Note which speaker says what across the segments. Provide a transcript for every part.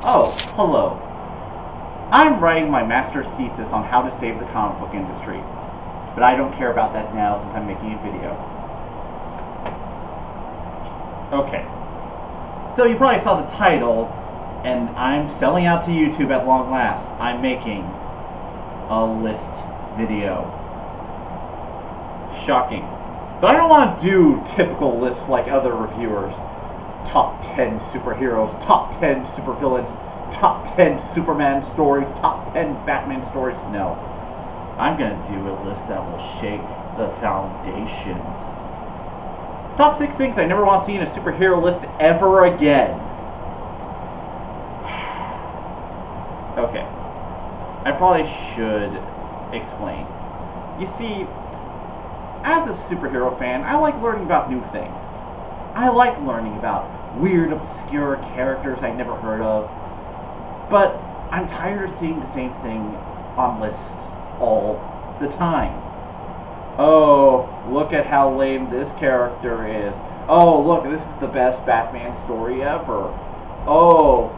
Speaker 1: Oh, hello. I'm writing my master's thesis on how to save the comic book industry, but I don't care about that now since I'm making a video. Okay, so you probably saw the title, and I'm selling out to YouTube at long last. I'm making a list video. Shocking. But I don't want to do typical lists like other reviewers. Top 10 superheroes, top 10 supervillains, top 10 Superman stories, top 10 Batman stories. No. I'm going to do a list that will shake the foundations. Top 6 things I never want to see in a superhero list ever again. Okay. I probably should explain. You see, as a superhero fan, I like learning about new things. I like learning about weird, obscure characters I've never heard of. But I'm tired of seeing the same things on lists all the time. Oh, look at how lame this character is. Oh, look, this is the best Batman story ever. Oh,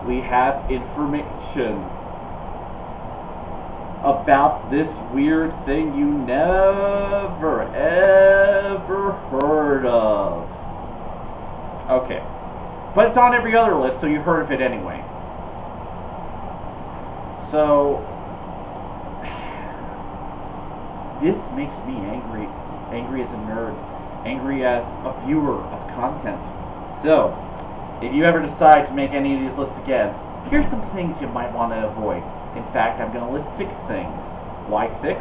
Speaker 1: we have information about this weird thing you never ever heard of. Okay, but it's on every other list, so you heard of it anyway. So this makes me angry. Angry as a nerd. Angry as a viewer of content. So, if you ever decide to make any of these lists again, here's some things you might want to avoid. In fact, I'm going to list 6 things. Why 6?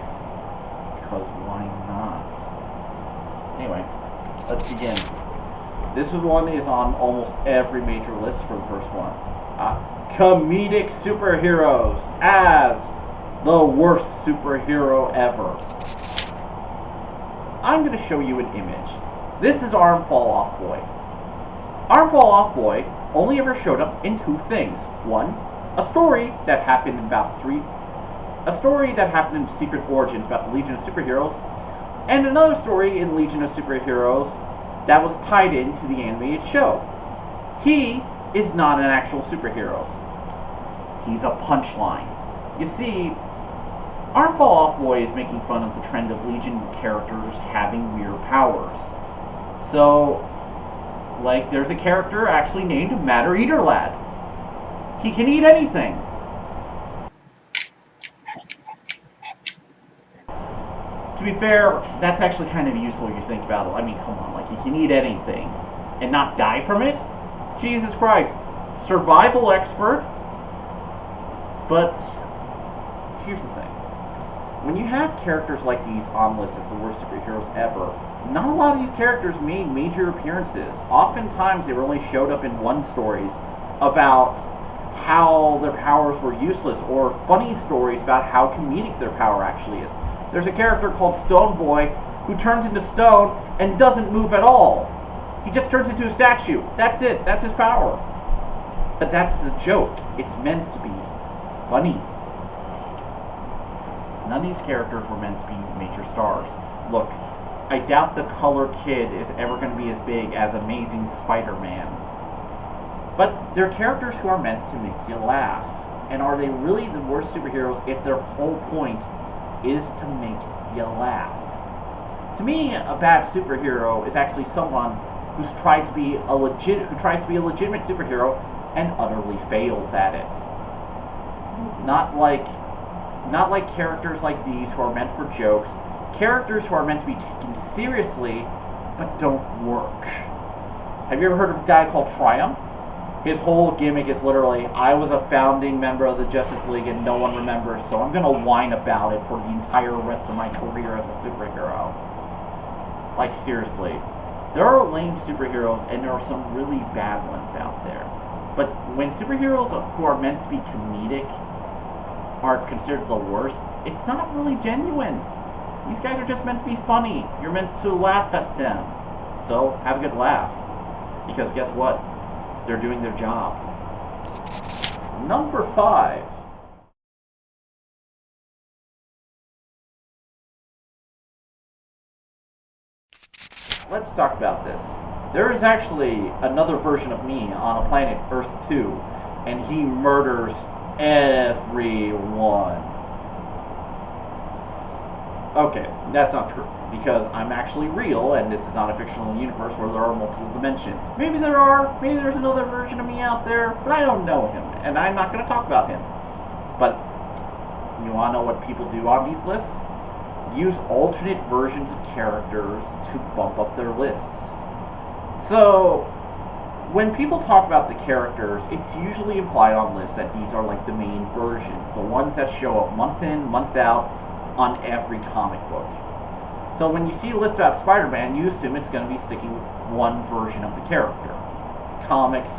Speaker 1: Because why not? Anyway, let's begin. This one is on almost every major list for the first one. Comedic superheroes as the worst superhero ever. I'm going to show you an image. This is Arm Fall Off Boy. Arm Fall Off Boy only ever showed up in 2 things. One, a story that happened in Secret Origins about the Legion of Superheroes, and another story in Legion of Superheroes that was tied into the animated show. He is not an actual superhero. He's a punchline. You see, Arm Fall Off Boy is making fun of the trend of Legion characters having weird powers. So, like, there's a character actually named Matter Eater Lad. He can eat anything. To be fair, that's actually kind of useful if you think about it. I mean, come on, like, he can eat anything and not die from it? Jesus Christ. Survival expert. But here's the thing. When you have characters like these on lists as the worst superheroes ever, not a lot of these characters made major appearances. Oftentimes they were only showed up in one stories about how their powers were useless, or funny stories about how comedic their power actually is. There's a character called Stone Boy who turns into stone and doesn't move at all. He just turns into a statue. That's it. That's his power. But that's the joke. It's meant to be funny. None of these characters were meant to be major stars. Look, I doubt the Color Kid is ever going to be as big as Amazing Spider-Man. But they're characters who are meant to make you laugh. And are they really the worst superheroes if their whole point is to make you laugh? To me, a bad superhero is actually someone who tries to be a legitimate superhero and utterly fails at it. Not like characters like these who are meant for jokes, characters who are meant to be taken seriously but don't work. Have you ever heard of a guy called Triumph? His whole gimmick is literally, I was a founding member of the Justice League and no one remembers, so I'm gonna whine about it for the entire rest of my career as a superhero. Like, seriously. There are lame superheroes and there are some really bad ones out there. But when superheroes who are meant to be comedic are considered the worst, it's not really genuine. These guys are just meant to be funny. You're meant to laugh at them. So, have a good laugh. Because guess what? They're doing their job. Number 5. Let's talk about this. There is actually another version of me on a planet Earth 2 and he murders everyone. Okay, that's not true, because I'm actually real, and this is not a fictional universe where there are multiple dimensions. Maybe there are, maybe there's another version of me out there, but I don't know him, and I'm not going to talk about him. But, you want to know what people do on these lists? Use alternate versions of characters to bump up their lists. So, when people talk about the characters, it's usually implied on lists that these are like the main versions, the ones that show up month in, month out, on every comic book. So when you see a list about Spider-Man, you assume it's going to be sticking with one version of the character. Comics.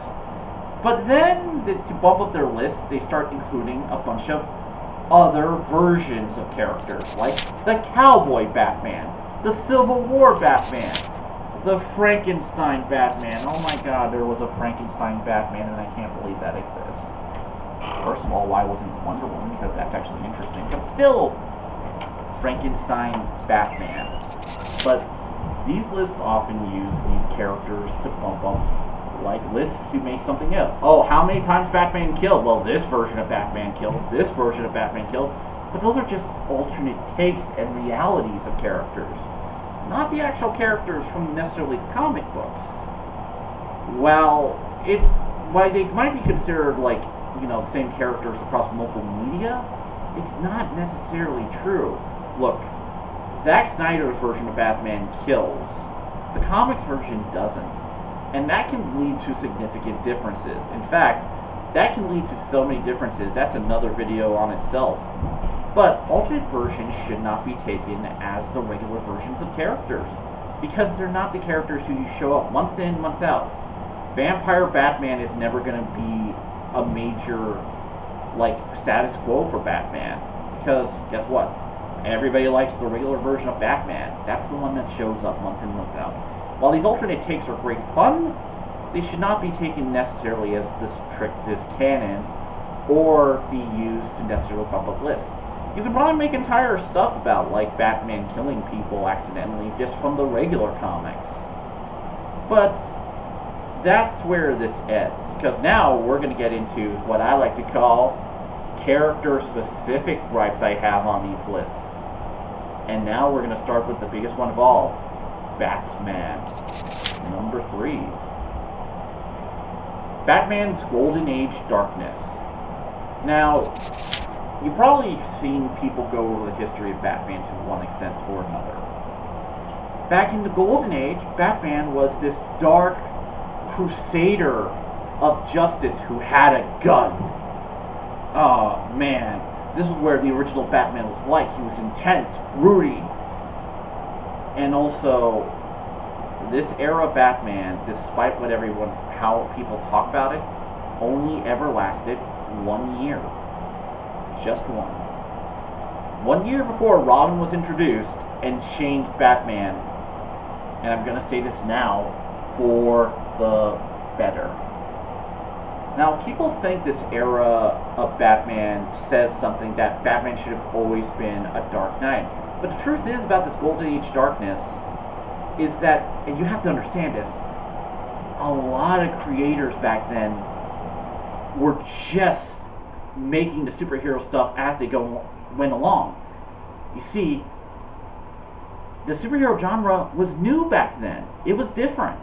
Speaker 1: But then, to bump up their list, they start including a bunch of other versions of characters, like the Cowboy Batman, the Civil War Batman, the Frankenstein Batman. Oh my god, there was a Frankenstein Batman, and I can't believe that exists. First of all, why wasn't it Wonder Woman? Because that's actually interesting. But still, Frankenstein's Batman. But these lists often use these characters to bump up, like, lists to make something else. Oh, how many times Batman killed? Well, this version of Batman killed, this version of Batman killed. But those are just alternate takes and realities of characters, not the actual characters from necessarily the comic books. Well, it's why they might be considered like, you know, the same characters across multiple media. It's not necessarily true. Look, Zack Snyder's version of Batman kills. The comics version doesn't. And that can lead to significant differences. In fact, that can lead to so many differences. That's another video on itself. But alternate versions should not be taken as the regular versions of characters, because they're not the characters who you show up month in, month out. Vampire Batman is never going to be a major, like, status quo for Batman. Because, guess what? Everybody likes the regular version of Batman. That's the one that shows up month in, month out. While these alternate takes are great fun, they should not be taken necessarily as the strictest canon, or be used to necessarily bump up lists. You can probably make entire stuff about, like, Batman killing people accidentally just from the regular comics. But that's where this ends, because now we're going to get into what I like to call character-specific gripes I have on these lists. And now we're going to start with the biggest one of all, Batman. Number 3. Batman's Golden Age Darkness. Now, you've probably seen people go over the history of Batman to one extent or another. Back in the Golden Age, Batman was this dark crusader of justice who had a gun. Oh, man. This is where the original Batman was like. He was intense, broody. And also, this era Batman, despite how people talk about it, only ever lasted 1 year. Just one. 1 year before Robin was introduced and changed Batman, and I'm going to say this now, for the better. Now, people think this era of Batman says something, that Batman should have always been a Dark Knight. But the truth is about this Golden Age darkness is that, and you have to understand this, a lot of creators back then were just making the superhero stuff as they went along. You see, the superhero genre was new back then. It was different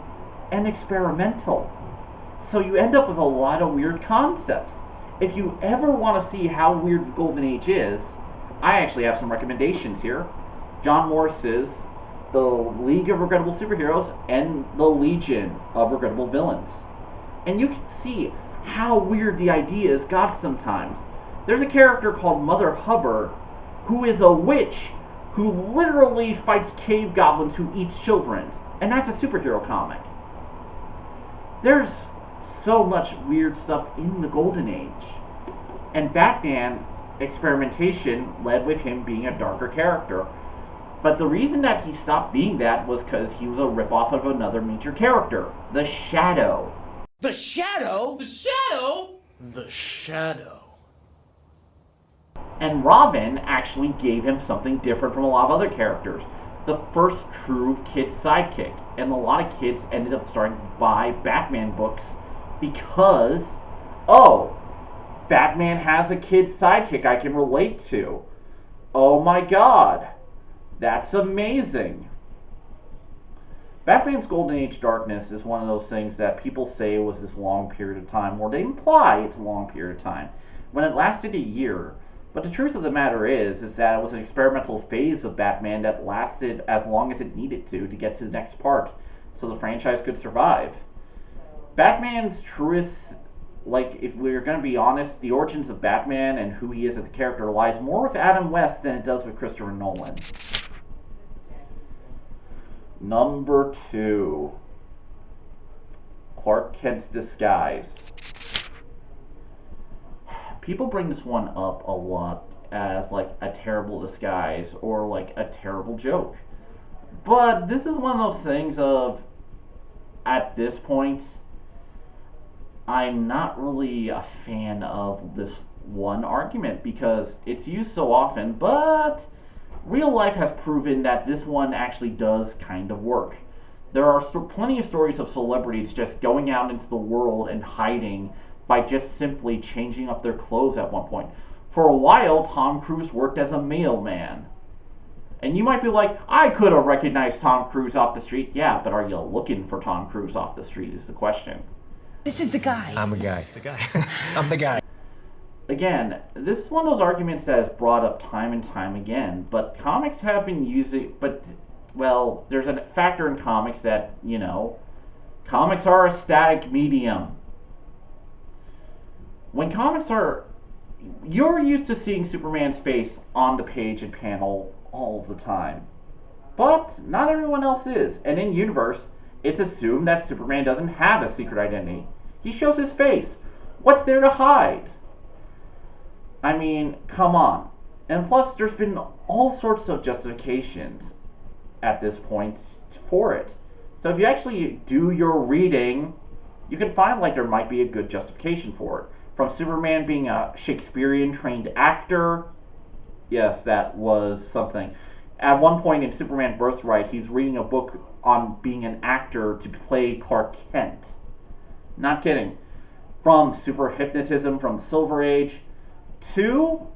Speaker 1: and experimental. So you end up with a lot of weird concepts. If you ever want to see how weird the Golden Age is, I actually have some recommendations here. John Morris's The League of Regrettable Superheroes and The Legion of Regrettable Villains. And you can see how weird the ideas got sometimes. There's a character called Mother Hubbard who is a witch who literally fights cave goblins who eats children. And that's a superhero comic. There's so much weird stuff in the Golden Age. And Batman experimentation led with him being a darker character. But the reason that he stopped being that was because he was a ripoff of another major character, the Shadow.
Speaker 2: The Shadow?
Speaker 3: The Shadow?
Speaker 2: The Shadow.
Speaker 1: And Robin actually gave him something different from a lot of other characters. The first true kid sidekick. And a lot of kids ended up starting to buy Batman books because, oh, Batman has a kid sidekick I can relate to. Oh my god. That's amazing. Batman's Golden Age Darkness is one of those things that people say was this long period of time, or they imply it's a long period of time, when it lasted a year. But the truth of the matter is that it was an experimental phase of Batman that lasted as long as it needed to get to the next part, so the franchise could survive. Batman's truest, like, if we're going to be honest, the origins of Batman and who he is as a character lies more with Adam West than it does with Christopher Nolan. Number 2. Clark Kent's disguise. People bring this one up a lot as like a terrible disguise or like a terrible joke. But this is one of those things of, at this point, I'm not really a fan of this one argument because it's used so often, but real life has proven that this one actually does kind of work. There are plenty of stories of celebrities just going out into the world and hiding by just simply changing up their clothes at one point. For a while, Tom Cruise worked as a mailman. And you might be like, I could have recognized Tom Cruise off the street. Yeah, but are you looking for Tom Cruise off the street is the question.
Speaker 2: This is the guy.
Speaker 3: I'm the guy.
Speaker 2: This is the guy. I'm the guy.
Speaker 1: Again, this is one of those arguments that is brought up time and time again, but comics have been using, well, there's a factor in comics that, comics are a static medium. When comics are, you're used to seeing Superman's face on the page and panel all the time. But not everyone else is, and in universe, it's assumed that Superman doesn't have a secret identity. He shows his face. What's there to hide? I mean, come on. And plus, there's been all sorts of justifications at this point for it. So if you actually do your reading, you can find like there might be a good justification for it. From Superman being a Shakespearean trained actor, yes, that was something. At one point in Superman Birthright, he's reading a book on being an actor to play Clark Kent. Not kidding. From super hypnotism from the Silver Age, to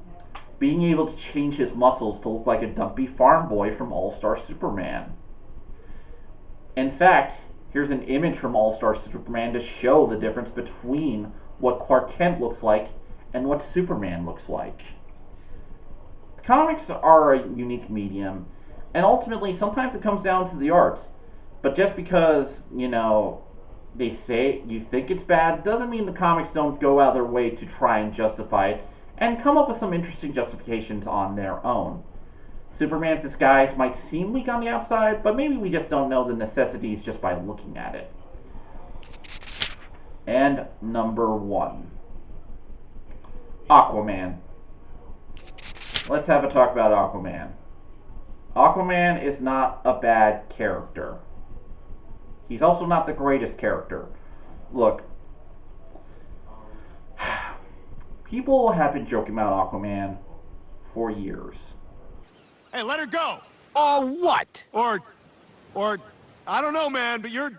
Speaker 1: being able to change his muscles to look like a dumpy farm boy from All-Star Superman. In fact, here's an image from All-Star Superman to show the difference between what Clark Kent looks like and what Superman looks like. Comics are a unique medium, and ultimately sometimes it comes down to the art. But just because, they say you think it's bad, doesn't mean the comics don't go out of their way to try and justify it and come up with some interesting justifications on their own. Superman's disguise might seem weak on the outside, but maybe we just don't know the necessities just by looking at it. And number 1. Aquaman. Let's have a talk about Aquaman. Aquaman is not a bad character. He's also not the greatest character. Look, people have been joking about Aquaman for years.
Speaker 4: Hey, let her go!
Speaker 2: Or what?
Speaker 4: Or, I don't know, man, but you're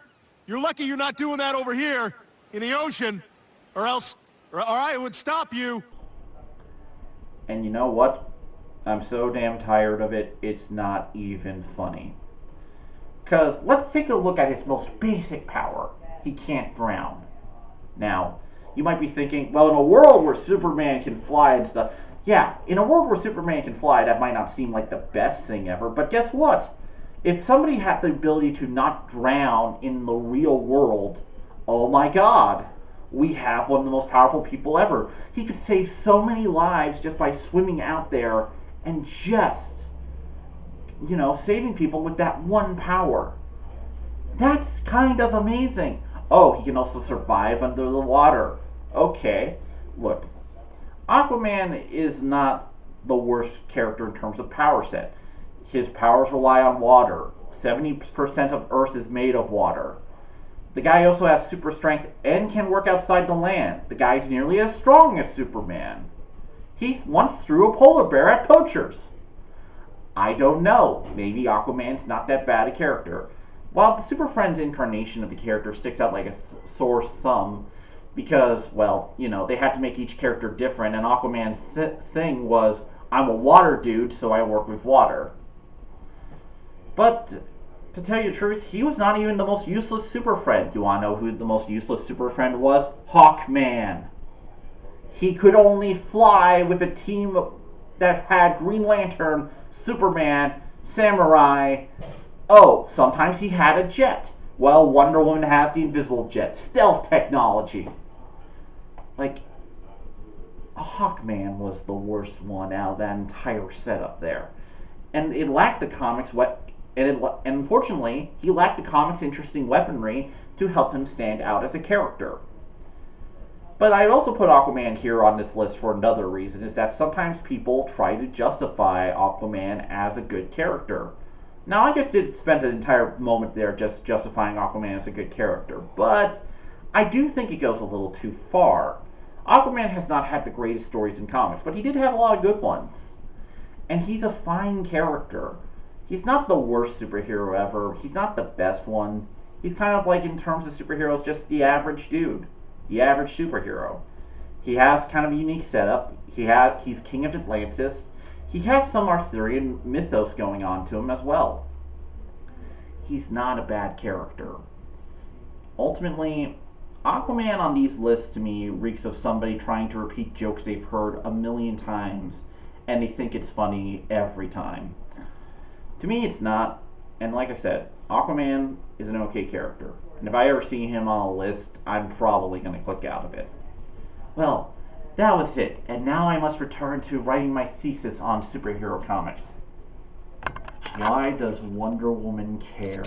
Speaker 4: lucky you're not doing that over here in the ocean, or else I would stop you.
Speaker 1: And you know what? I'm so damn tired of it, it's not even funny. Because let's take a look at his most basic power. He can't drown. Now, you might be thinking, well, in a world where Superman can fly and stuff, yeah, in a world where Superman can fly, that might not seem like the best thing ever, but guess what? If somebody had the ability to not drown in the real world, oh my god, we have one of the most powerful people ever. He could save so many lives just by swimming out there and just, saving people with that one power. That's kind of amazing. Oh, he can also survive under the water. Okay, look, Aquaman is not the worst character in terms of power set. His powers rely on water. 70% of Earth is made of water. The guy also has super strength and can work outside the land. The guy's nearly as strong as Superman. He once threw a polar bear at poachers. I don't know. Maybe Aquaman's not that bad a character. While the Super Friends incarnation of the character sticks out like a sore thumb, because, well, you know, they had to make each character different, and Aquaman's thing was, I'm a water dude, so I work with water. But, to tell you the truth, he was not even the most useless Super Friend. You want to know who the most useless Super Friend was? Hawkman. He could only fly with a team that had Green Lantern, Superman, Samurai. Oh, sometimes he had a jet. Well, Wonder Woman has the invisible jet. Stealth technology. Like, Hawkman was the worst one out of that entire setup there. And it lacked the comics, and unfortunately, he lacked the comics' interesting weaponry to help him stand out as a character. But I'd also put Aquaman here on this list for another reason, is that sometimes people try to justify Aquaman as a good character. Now, I just did spend an entire moment there just justifying Aquaman as a good character, but I do think it goes a little too far. Aquaman has not had the greatest stories in comics, but he did have a lot of good ones. And he's a fine character. He's not the worst superhero ever. He's not the best one. He's kind of like, in terms of superheroes, just the average dude. The average superhero. He has kind of a unique setup. He's king of Atlantis. He has some Arthurian mythos going on to him as well. He's not a bad character. Ultimately, Aquaman on these lists to me reeks of somebody trying to repeat jokes they've heard a million times, and they think it's funny every time. To me, it's not, and like I said, Aquaman is an okay character, and if I ever see him on a list, I'm probably going to click out of it. Well, that was it, and now I must return to writing my thesis on superhero comics. Why does Wonder Woman care?